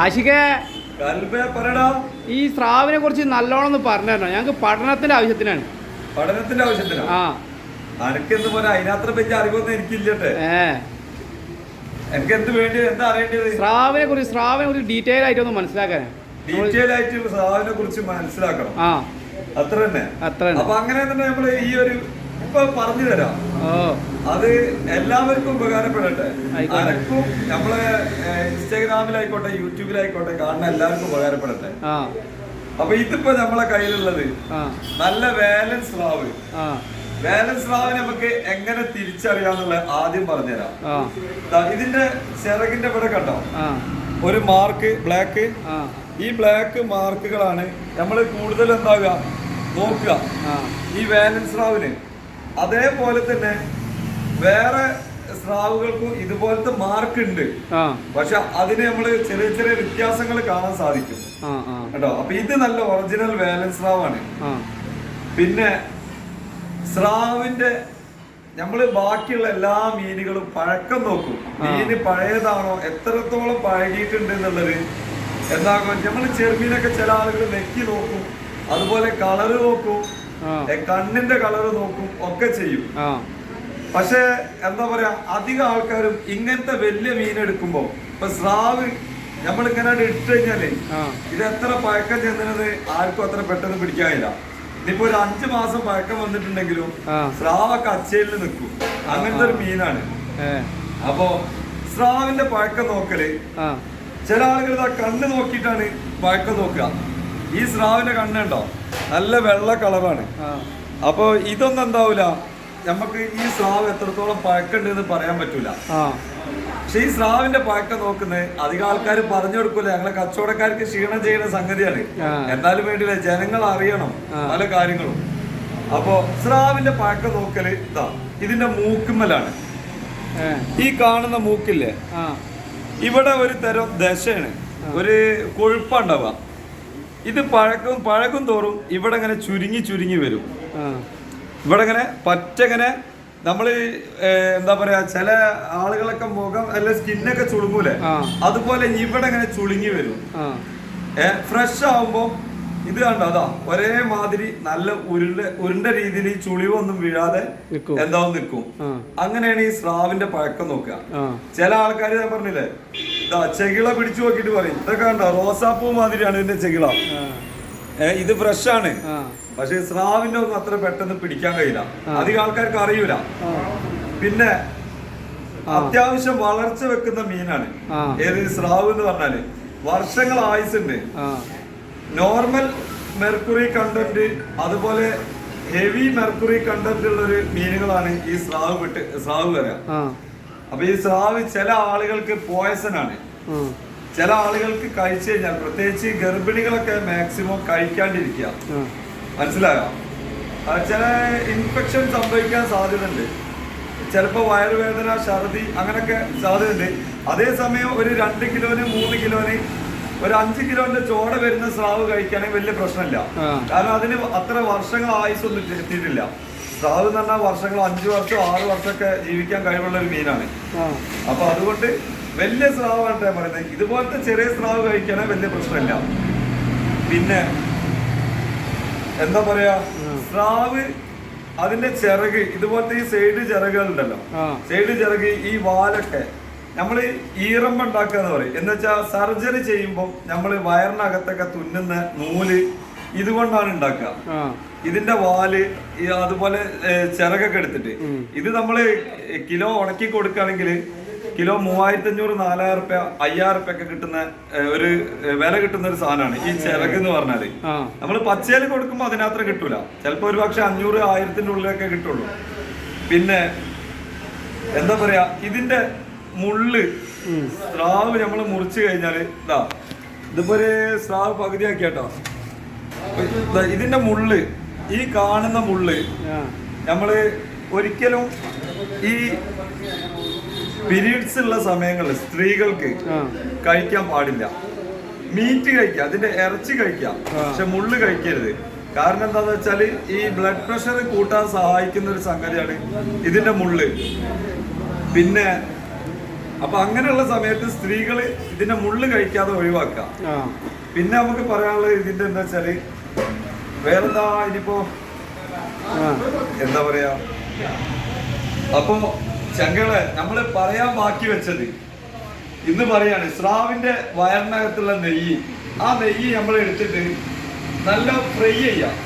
ആശികേ, ഈ സ്രാവിനെ കുറിച്ച് നല്ലോണം ഒന്ന് പറഞ്ഞു തരണം. ഞങ്ങൾക്ക് പഠനത്തിന്റെ ആവശ്യത്തിനാണ്. പഠനത്തിന്റെ ആവശ്യത്തിനാ? ആ, അനക്കെന്ത് പോലെ അതിനത്ര വലിയ അറിവൊന്നും എനിക്കില്ലട്ടെ. എനിക്ക് എന്ത് വേണ്ടി എന്താ അറിയേണ്ടത്? സ്രാവിനെ കുറിച്ച് ഡീറ്റെയിൽ ആയിട്ട് ഒന്ന് മനസ്സിലാക്കാൻ. ഡീറ്റെയിൽ ആയിട്ട് സ്രാവിനെ കുറിച്ച് മനസ്സിലാക്കണം. അത്ര തന്നെ. അപ്പൊ അങ്ങനെ തന്നെ നമ്മള് ഈ ഒരു ഇപ്പൊ പറഞ്ഞു തരാം. അത് എല്ലാവർക്കും ഉപകാരപ്പെടട്ടെ. അനക്കും നമ്മളെ ഇൻസ്റ്റാഗ്രാമിലായിക്കോട്ടെ യൂട്യൂബിലായിക്കോട്ടെ കാണുന്ന എല്ലാവർക്കും ഉപകാരപ്പെടട്ടെ. അപ്പൊ ഇതിപ്പോ നമ്മളെ കയ്യിലുള്ളത് നല്ല വേലൻസ് സ്രാവ്. വേലൻസ് സ്രാവിനെ നമുക്ക് എങ്ങനെ തിരിച്ചറിയാന്നുള്ള ആദ്യം പറഞ്ഞുതരാം. ഇതിന്റെ ചിറകിന്റെ ഇവിടെ കണ്ടോ ഒരു മാർക്ക് ബ്ലാക്ക്. ഈ ബ്ലാക്ക് മാർക്കുകളാണ് നമ്മൾ കൂടുതൽ എന്താകുക നോക്കുക ഈ വേലൻസ് സ്രാവിന്. അതേപോലെ തന്നെ വേറെ സ്രാവുകൾക്കും ഇതുപോലത്തെ മാർക്ക് ഉണ്ട്. പക്ഷെ അതിന് നമ്മള് ചെറിയ ചെറിയ വ്യത്യാസങ്ങൾ കാണാൻ സാധിക്കും കേട്ടോ. അപ്പൊ ഇത് നല്ല ഒറിജിനൽ വേലൻസ് സ്രാവാണ്. പിന്നെ സ്രാവിന്റെ നമ്മള് ബാക്കിയുള്ള എല്ലാ മീനുകളും പഴക്കം നോക്കും. മീന് പഴയതാണോ, എത്രത്തോളം പഴകിയിട്ടുണ്ട് എന്നുള്ളത്. എന്താകും നമ്മള് ചെറുമീനൊക്കെ ചില ആളുകൾ നെക്കി നോക്കും, അതുപോലെ കളറ് നോക്കും, കണ്ണിന്റെ കളറ് നോക്കും, ഒക്കെ ചെയ്യും. പക്ഷെ എന്താ പറയാ, അധികം ആൾക്കാരും ഇങ്ങനത്തെ വലിയ മീനെടുക്കുമ്പോ ഇപ്പൊ സ്രാവ് നമ്മളിങ്ങനെ ഇട്ട് കഴിഞ്ഞാലേ ഇത് എത്ര പഴക്കം ചെന്നത് ആർക്കും അത്ര പെട്ടെന്ന് പിടിക്കാനില്ല. ഇനിയിപ്പോ ഒരു 5 മാസം പഴക്കം വന്നിട്ടുണ്ടെങ്കിലും സ്രാവൊക്കെ അച്ചയിൽ നിൽക്കും. അങ്ങനത്തെ ഒരു മീനാണ്. അപ്പൊ സ്രാവിന്റെ പഴക്കം നോക്കല് ചില ആളുകൾ ഇതാ കണ്ണ് നോക്കിയിട്ടാണ് പഴക്കം നോക്കുക. ഈ സ്രാവിന്റെ കണ്ണുണ്ടോ നല്ല വെള്ള കളറാണ്. അപ്പൊ ഇതൊന്നും എന്താവൂല, നമുക്ക് ഈ സ്രാവ് എത്രത്തോളം പഴക്കണ്ട് എന്ന് പറയാൻ പറ്റൂല. പക്ഷെ ഈ സ്രാവിന്റെ പഴക്കം നോക്കുന്നത് അധികം ആൾക്കാർ പറഞ്ഞു കൊടുക്കൂല. ഞങ്ങളെ കച്ചവടക്കാർക്ക് ക്ഷീണം ചെയ്യുന്ന സംഗതിയാണ്. എന്നാലും വേണ്ടിയില്ല, ജനങ്ങൾ അറിയണം പല കാര്യങ്ങളും. അപ്പൊ സ്രാവിന്റെ പഴക്കം നോക്കല് ഇതാ ഇതിന്റെ മൂക്കുമ്മലാണ്. ഈ കാണുന്ന മൂക്കില്ലേ, ഇവിടെ ഒരു തരം ദശയാണ്, ഒരു കൊഴുപ്പുണ്ടാവുക. ഇത് പഴകും തോറും ഇവിടെ ഇങ്ങനെ ചുരുങ്ങി വരും. ഇവിടെ ഇങ്ങനെ പറ്റങ്ങനെ നമ്മള് എന്താ പറയാ, ചില ആളുകളൊക്കെ മുഖം അല്ല സ്കിന്നൊക്കെ ചുളുങ്ങൂലേ, അതുപോലെ ഇവിടെ ഇങ്ങനെ ചുളുങ്ങി വരും. ഫ്രഷ് ആവുമ്പോ ഇത് കണ്ടോ അതാ ഒരേ മാതിരി നല്ല ഉരുണ്ട രീതിയിൽ ഈ ചുളിവൊന്നും വീഴാതെ എന്താവും നിൽക്കും. അങ്ങനെയാണ് ഈ സ്രാവിന്റെ പഴക്കം നോക്കുക. ചില ആൾക്കാർ ഞാൻ പറഞ്ഞില്ലേ, ഇതാ ചെകിള പിടിച്ചു നോക്കിട്ട് പറയും ഇതൊക്കെ കണ്ടോ റോസാപ്പൂ മാതിരിയാണ് ഇതിന്റെ ചെകിള, ഇത് ഫ്രഷ് ആണ്. പക്ഷെ സ്രാവിന്റെ ഒന്നും അത്ര പെട്ടെന്ന് പിടിക്കാൻ കഴിയില്ല, അധികം ആൾക്കാർക്ക് അറിയൂല. പിന്നെ അത്യാവശ്യം വളർച്ച വെക്കുന്ന മീനാണ് ഏത് സ്രാവ് എന്ന് പറഞ്ഞാല്. വർഷങ്ങൾ ആയുസുണ്ട്. നോർമൽ മെർക്കുറി കണ്ടന്റ് അതുപോലെ ഹെവി മെർക്കുറി കണ്ടന്റ് ഉള്ള ഒരു മീനുകളാണ് ഈ സ്രാവ് വരിക. അപ്പൊ ഈ സ്രാവ് ചില ആളുകൾക്ക് പോയ്സൺ ആണ്. ചില ആളുകൾക്ക് കഴിച്ചു കഴിഞ്ഞാൽ, പ്രത്യേകിച്ച് ഗർഭിണികളൊക്കെ മാക്സിമം കഴിക്കാണ്ടിരിക്കുക, മനസ്സിലായോ. ചില ഇൻഫെക്ഷൻ സംഭവിക്കാൻ സാധ്യതയുണ്ട്. ചിലപ്പോൾ വയറുവേദന, ഛർദി അങ്ങനെയൊക്കെ സാധ്യതയുണ്ട്. അതേസമയം ഒരു 2 കിലോന് 3 കിലോന് ഒരു 5 കിലോന്റെ ചോട വരുന്ന സ്രാവ് കഴിക്കുകയാണെങ്കിൽ വലിയ പ്രശ്നമില്ല. കാരണം അതിന് അത്ര വർഷങ്ങൾ ആയുസൊന്നും എത്തിയിട്ടില്ല. സ്രാവ് എന്ന് പറഞ്ഞാൽ വർഷങ്ങൾ 5 വർഷം 6 വർഷമൊക്കെ ജീവിക്കാൻ കഴിവുള്ള ഒരു മീനാണ്. അപ്പൊ അതുകൊണ്ട് വലിയ സ്രാവാണ് ഞാൻ പറയുന്നത്. ഇതുപോലത്തെ ചെറിയ സ്രാവ് കഴിക്കുകയാണെങ്കിൽ വലിയ പ്രശ്നമില്ല. പിന്നെ എന്താ പറയാ, സ്രാവ് അതിന്റെ ചിറക് ഇതുപോലത്തെ ഈ സൈഡ് ചിറകുകളുണ്ടല്ലോ, സൈഡ് ചിറക് ഈ വാലൊക്കെ നമ്മള് ഈറമ്പ ഉണ്ടാക്കുക എന്ന് പറയും. എന്ന് വെച്ചാൽ സർജറി ചെയ്യുമ്പോൾ നമ്മള് വയറിനകത്തൊക്കെ തുന്നുന്ന നൂല് ഇതുകൊണ്ടാണ് ഉണ്ടാക്കുക. ഇതിന്റെ വാല് അതുപോലെ ചിറകൊക്കെ എടുത്തിട്ട് ഇത് നമ്മള് കിലോ ഉണക്കി കൊടുക്കുകയാണെങ്കിൽ കിലോ 3500 4000 റുപ്യ 5000 റുപ്യൊക്കെ കിട്ടുന്ന ഒരു വില കിട്ടുന്ന ഒരു സാധനമാണ് ഈ ചിറക് എന്ന് പറഞ്ഞാല്. നമ്മള് പച്ചയിൽ കൊടുക്കുമ്പോ അതിനത്ര കിട്ടൂല, ചിലപ്പോ ഒരു പക്ഷെ 500 1000ന്റെ ഉള്ളിലൊക്കെ കിട്ടുള്ളൂ. പിന്നെ എന്താ പറയാ, ഇതിന്റെ മുള്ള് സ്രാവ് നമ്മള് മുറിച്ചു കഴിഞ്ഞാല് ഇതാ ഇതിപ്പോ ഒരു സ്രാവ് പകുതിയാക്കിയാട്ടോ. ഇതിന്റെ മുള്ള്, ഈ കാണുന്ന മുള്ള് നമ്മള് ഒരിക്കലും ഈ പീരീഡ്സ് ഉള്ള സമയങ്ങളിൽ സ്ത്രീകൾക്ക് കഴിക്കാൻ പാടില്ല. മീറ്റ് കഴിക്കാം, അതിന്റെ ഇറച്ചി കഴിക്കാം, പക്ഷെ മുള്ള് കഴിക്കരുത്. കാരണം എന്താന്ന് വെച്ചാല് ഈ ബ്ലഡ് പ്രഷർ കൂട്ടാൻ സഹായിക്കുന്ന ഒരു സംഗതിയാണ് ഇതിന്റെ മുള്ള്. പിന്നെ അപ്പൊ അങ്ങനെയുള്ള സമയത്ത് സ്ത്രീകള് ഇതിന്റെ മുള്ള് കഴിക്കാതെ ഒഴിവാക്കാം. പിന്നെ നമുക്ക് പറയാനുള്ളത് ഇതിന്റെ എന്താ വെച്ചാല് വേറെന്താ ഇനിയിപ്പോ എന്താ പറയാ, അപ്പോ ചങ്കളെ നമ്മള് പറയാൻ ബാക്കി വെച്ചത് ഇന്ന് പറയാണ് സ്രാവിന്റെ വയറിനകത്തുള്ള നെയ്യ്. ആ നെയ്യ് നമ്മൾ എടുത്തിട്ട് നല്ല ഫ്രൈ ചെയ്യാം.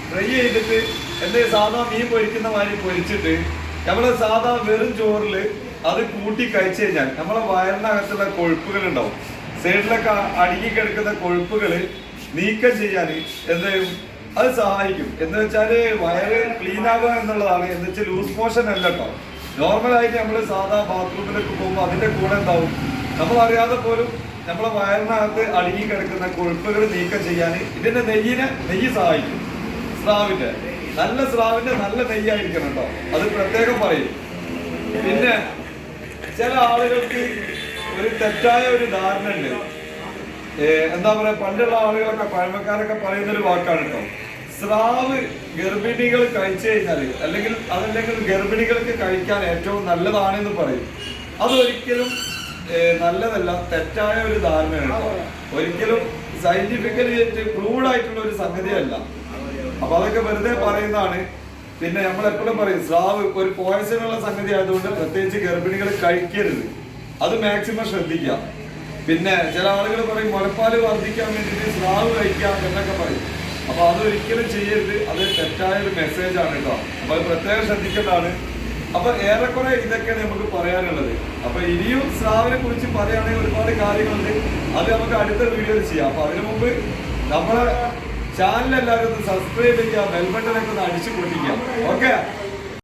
ഫ്രൈ ചെയ്തിട്ട് എന്താ സാധാ മീൻ പൊരിക്കുന്ന മാതിരി പൊരിച്ചിട്ട് നമ്മള് സാധാ വെറും ചോറിൽ അത് കൂട്ടി കഴിച്ചു കഴിഞ്ഞാൽ നമ്മളെ വയറിനകത്തുള്ള കൊഴുപ്പുകൾ ഉണ്ടാവും. സൈഡിലൊക്കെ അടുങ്ങി കിടക്കുന്ന കൊഴുപ്പുകൾ നീക്കം ചെയ്യാൻ എന്തെയും അത് സഹായിക്കും. എന്ന് വെച്ചാല് വയറ് ക്ലീൻ ആകുക എന്നുള്ളതാണ്. എന്ന് വെച്ചാൽ ലൂസ് മോഷൻ അല്ല കേട്ടോ. നോർമലായിട്ട് നമ്മൾ സാധാ ബാത്റൂമിലൊക്കെ പോകുമ്പോൾ അതിന്റെ കൂടെ എന്താവും, നമ്മൾ അറിയാതെ പോലും നമ്മളെ വയറിനകത്ത് അടുങ്ങി കിടക്കുന്ന കൊഴുപ്പുകൾ നീക്കം ചെയ്യാൻ ഇതിന്റെ നെയ്യ് സഹായിക്കും. സ്രാവിന്റെ നല്ല നെയ്യായിരിക്കണം കേട്ടോ, അത് പ്രത്യേകം പറയും. പിന്നെ ചില ആളുകൾക്ക് ഒരു തെറ്റായ ഒരു ധാരണ ഉണ്ട്. എന്താ പറയാ, പണ്ടുള്ള ആളുകളൊക്കെ പഴമക്കാരൊക്കെ പറയുന്ന ഒരു വാക്കാണ് കേട്ടോ, സ്രാവ് ഗർഭിണികൾ കഴിച്ചു കഴിഞ്ഞാല് അതല്ലെങ്കിൽ ഗർഭിണികൾക്ക് കഴിക്കാൻ ഏറ്റവും നല്ലതാണെന്ന് പറയും. അതൊരിക്കലും നല്ലതല്ല, തെറ്റായ ഒരു ധാരണയാണ് കേട്ടോ. ഒരിക്കലും സയന്റിഫിക്കലി പ്രൂവ്ഡ് ആയിട്ടുള്ള ഒരു സംഗതിയല്ല. അപ്പൊ അതൊക്കെ വെറുതെ പറയുന്നതാണ്. പിന്നെ നമ്മൾ എപ്പോഴും പറയും സ്രാവ് ഒരു പോയസണുള്ള സംഗതി ആയതുകൊണ്ട് പ്രത്യേകിച്ച് ഗർഭിണികൾ കഴിക്കരുത്. അത് മാക്സിമം ശ്രദ്ധിക്കാം. പിന്നെ ചില ആളുകൾ പറയും മുലപ്പാല് വർദ്ധിക്കാൻ വേണ്ടിയിട്ട് സ്രാവ് കഴിക്കാം എന്നൊക്കെ പറയും. അപ്പൊ അതൊരിക്കലും ചെയ്യരുത്, അത് തെറ്റായ ഒരു മെസ്സേജ് ആണ് കേട്ടോ. അപ്പൊ അത് പ്രത്യേകം ശ്രദ്ധിക്കേണ്ടതാണ്. അപ്പൊ ഏറെക്കുറെ ഇതൊക്കെയാണ് നമുക്ക് പറയാനുള്ളത്. അപ്പൊ ഇനിയും സ്രാവിനെ കുറിച്ച് പറയുകയാണെങ്കിൽ ഒരുപാട് കാര്യങ്ങളുണ്ട്. അത് നമുക്ക് അടുത്ത വീഡിയോയിൽ ചെയ്യാം. അപ്പൊ അതിനു മുമ്പ് നമ്മളെ ചാനൽ എല്ലാവരും ഒന്ന് സബ്സ്ക്രൈബ് ചെയ്യുക, ബെൽ ബട്ടനൊക്കെ ഒന്ന് അടിച്ചു പൊട്ടിക്കുക. ഓക്കെ.